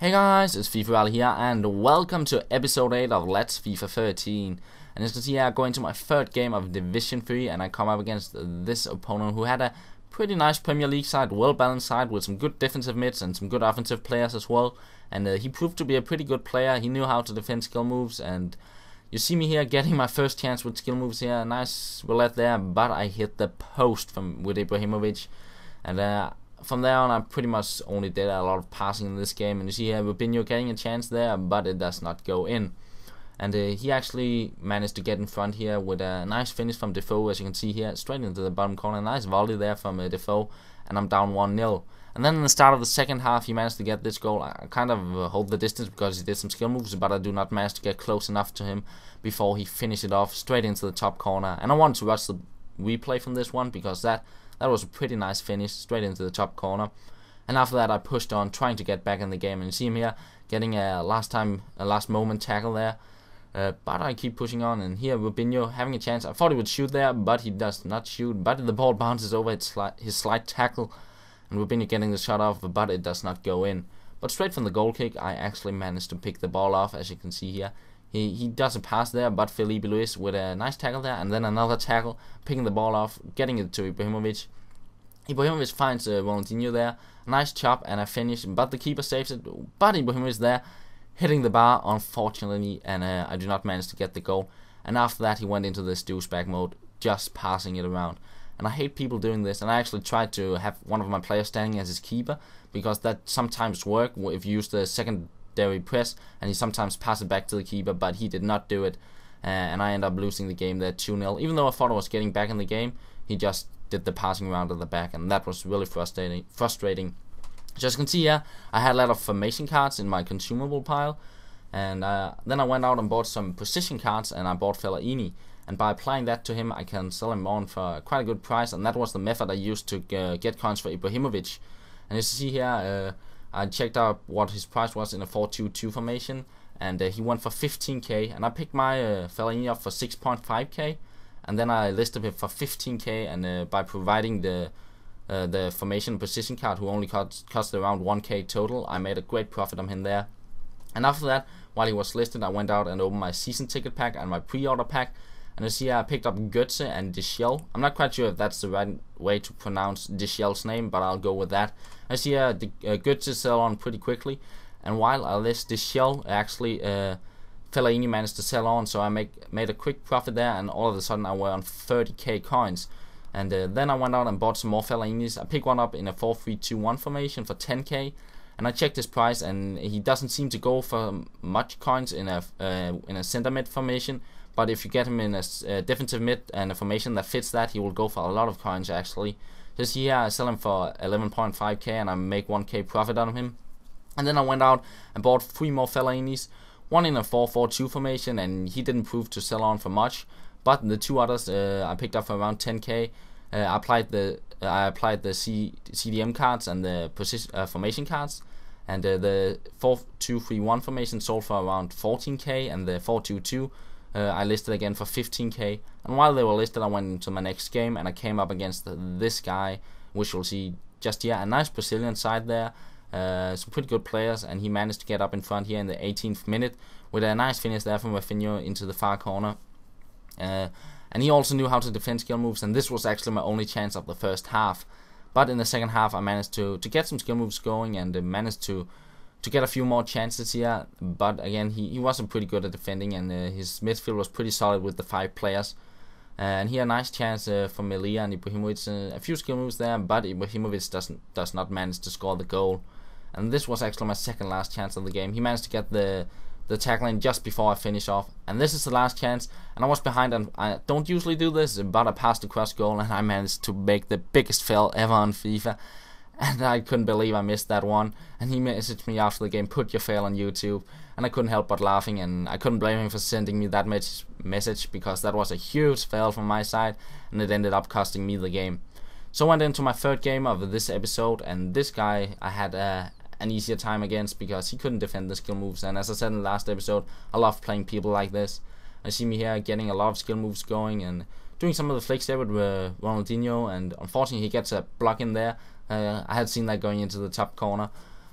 Hey guys, it's FifaRalle here, and welcome to episode 8 of Let's FIFA 13. And as you can see, I go into my third game of Division 3, and I come up against this opponent who had a pretty nice Premier League side, well-balanced side with some good defensive mids and some good offensive players as well. And he proved to be a pretty good player. He knew how to defend skill moves, and you see me here getting my first chance with skill moves here. Nice roulette there, but I hit the post with Ibrahimovic, and from there on, I pretty much only did a lot of passing in this game. And you see here, Rubinho getting a chance there, but it does not go in. And he actually managed to get in front here with a nice finish from Defoe, as you can see here, straight into the bottom corner. Nice volley there from Defoe, and I'm down 1-0. And then in the start of the second half, he managed to get this goal. I kind of hold the distance because he did some skill moves, but I do not manage to get close enough to him before he finished it off straight into the top corner. And I wanted to watch the replay from this one because that was a pretty nice finish, straight into the top corner. And after that, I pushed on, trying to get back in the game. And you see him here, getting a last moment tackle there. But I keep pushing on, and here Rubinho having a chance. I thought he would shoot there, but he does not shoot. But the ball bounces over his slight tackle, and Rubinho getting the shot off, but it does not go in. But straight from the goal kick, I actually managed to pick the ball off, as you can see here. He does a pass there, but Felipe Luis with a nice tackle there, and then another tackle, picking the ball off, getting it to Ibrahimovic. Ibrahimovic finds Ronaldinho there, nice chop and a finish, but the keeper saves it. But Ibrahimovic is there, hitting the bar, unfortunately, and I do not manage to get the goal. And after that, he went into this douchebag mode, just passing it around. And I hate people doing this, and I actually tried to have one of my players standing as his keeper, because that sometimes works if you use the secondary press, and he sometimes passes it back to the keeper, but he did not do it. And I end up losing the game there 2-0. Even though I thought I was getting back in the game, he just did the passing around at the back, and that was really frustrating. So as you can see here, I had a lot of formation cards in my consumable pile, and then I went out and bought some position cards, and I bought Fellaini. And by applying that to him, I can sell him on for quite a good price, and that was the method I used to get coins for Ibrahimovic. And as you see here, I checked out what his price was in a 4-2-2 formation, and he went for 15k, and I picked my Fellaini up for 6.5k, and then I listed him for 15k, and by providing the formation position card, who only cost around 1k total, I made a great profit on him there. And after that, while he was listed, I went out and opened my season ticket pack and my pre-order pack. And you see I picked up Götze and Deschel. I'm not quite sure if that's the right way to pronounce Deschel's name, but I'll go with that. I see Götze sell on pretty quickly, and while I list Deschel, actually Fellaini managed to sell on, so I made a quick profit there, and all of a sudden I were on 30k coins. And then I went out and bought some more Fellainis. I picked one up in a 4-3-2-1 formation for 10k, and I checked his price, and he doesn't seem to go for much coins in a center mid formation. But if you get him in a defensive mid and a formation that fits that, he will go for a lot of coins actually. Just here I sell him for 11.5k, and I make 1k profit out of him. And then I went out and bought 3 more Fellainis, one in a 4-4-2 formation, and he didn't prove to sell on for much. But the 2 others I picked up for around 10k. I applied the CDM cards and the formation cards, and the 4-2-3-1 formation sold for around 14k, and the 4-2-2 I listed again for 15k. And while they were listed, I went into my next game, and I came up against this guy, which you'll see just here. A nice Brazilian side there, some pretty good players, and he managed to get up in front here in the 18th minute with a nice finish there from Rafinha into the far corner. And he also knew how to defend skill moves, and this was actually my only chance of the first half. But in the second half, I managed to get some skill moves going, and managed to get a few more chances here. But again, he wasn't pretty good at defending, and his midfield was pretty solid with the 5 players. And here a nice chance from Melia and Ibrahimovic, a few skill moves there, but Ibrahimovic does not manage to score the goal. And this was actually my second last chance of the game. He managed to get the tackling just before I finish off, and this is the last chance, and I was behind, and I don't usually do this, but I passed across goal, and I managed to make the biggest fail ever on FIFA, and I couldn't believe I missed that one. And he messaged me after the game, "Put your fail on YouTube," and I couldn't help but laughing, and I couldn't blame him for sending me that message, because that was a huge fail from my side, and it ended up costing me the game. So I went into my third game of this episode, and this guy I had an easier time against because he couldn't defend the skill moves. And as I said in the last episode, I love playing people like this. I see me here getting a lot of skill moves going and doing some of the flicks there with Ronaldinho, and unfortunately he gets a block in there. I had seen that going into the top corner,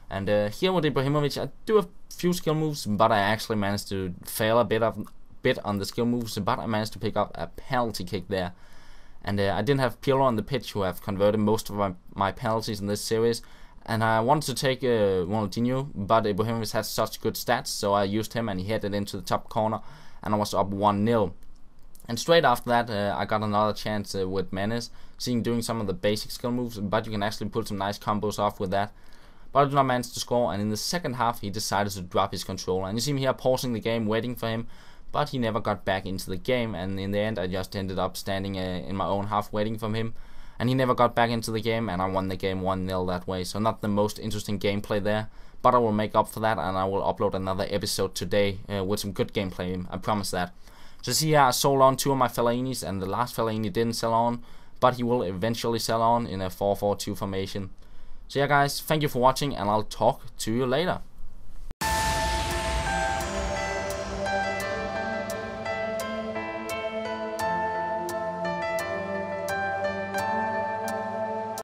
And here with Ibrahimovic, I do a few skill moves, but I actually managed to fail a bit on the skill moves, but I managed to pick up a penalty kick there. And I didn't have Pirlo on the pitch, who have converted most of my penalties in this series. And I wanted to take Ronaldinho, but Ibrahimovic had such good stats, so I used him and he hit it into the top corner, and I was up 1-0. And straight after that, I got another chance with Manes, seeing doing some of the basic skill moves, but you can actually pull some nice combos off with that. But I did not manage to score, and in the second half, he decided to drop his controller. And you see me here pausing the game, waiting for him, but he never got back into the game, and in the end, I just ended up standing in my own half waiting for him. And he never got back into the game, and I won the game 1-0 that way. So not the most interesting gameplay there, but I will make up for that, and I will upload another episode today with some good gameplay, I promise that. So see here, I sold on 2 of my Fellainis, and the last Fellaini didn't sell on, but he will eventually sell on in a 4-4-2 formation. So yeah guys, thank you for watching, and I'll talk to you later.